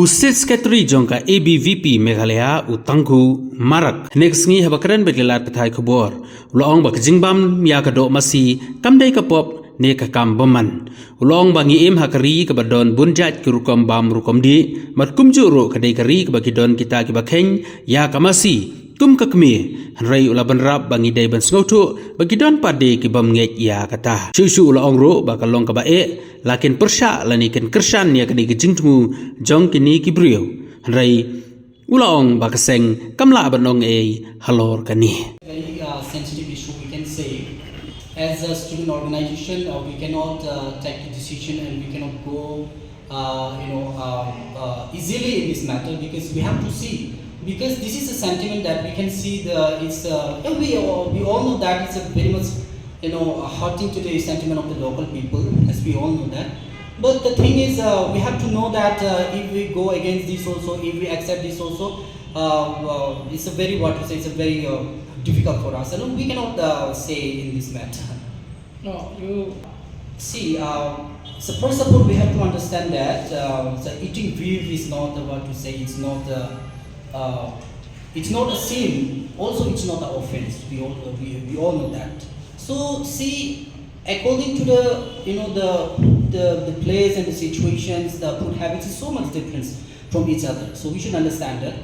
State Secretary Jongka ABVP Meghalaya Utangku Marak next ngi habakran begelat kathai khobor ulong bak jingbam yakado masi kamdai kapop ne kakam baman ulong bangi em hakari kabadon bunjait rukom bam rukom di matkum juro kadai kari kabakidon kita kibakeng ya kamasi tum kmie hanrai ulaban rap bangi dai ban sngotu bagidon pade kibam ngek ya kata susu ulong ro bakalong kabae lakin persya lani ken kersan ya kadai kejingtmu jong kini kibriyo hanrai ulong bakaseng kamla banong halor kani. Very sensitive issue, we can say. As a student organization, we cannot take a decision and we cannot go, easily in this matter, because we have to see. Because this is a sentiment that we can see. We all know that it's a very much, hurting to the sentiment of the local people, as we all know that. But the thing is, we have to know that if we go against this also, if we accept this also, it's a very it's a very difficult for us. And we cannot say in this matter. No, you see. So first of all, we have to understand that the eating beef is not what to say. It's not a sin. Also, it's not an offense. We all know that. So see, according to the place and the situations, the food habits is so much different from each other. So we should understand that.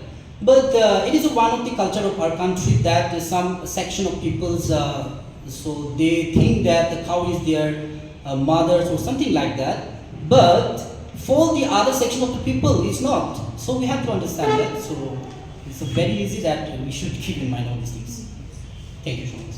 But it is one of the culture of our country that some section of people's so they think that the cow is their mothers or something like that. But for the other section of the people, it's not. So we have to understand that. So it's very easy that we should keep in mind all these things. Thank you so much.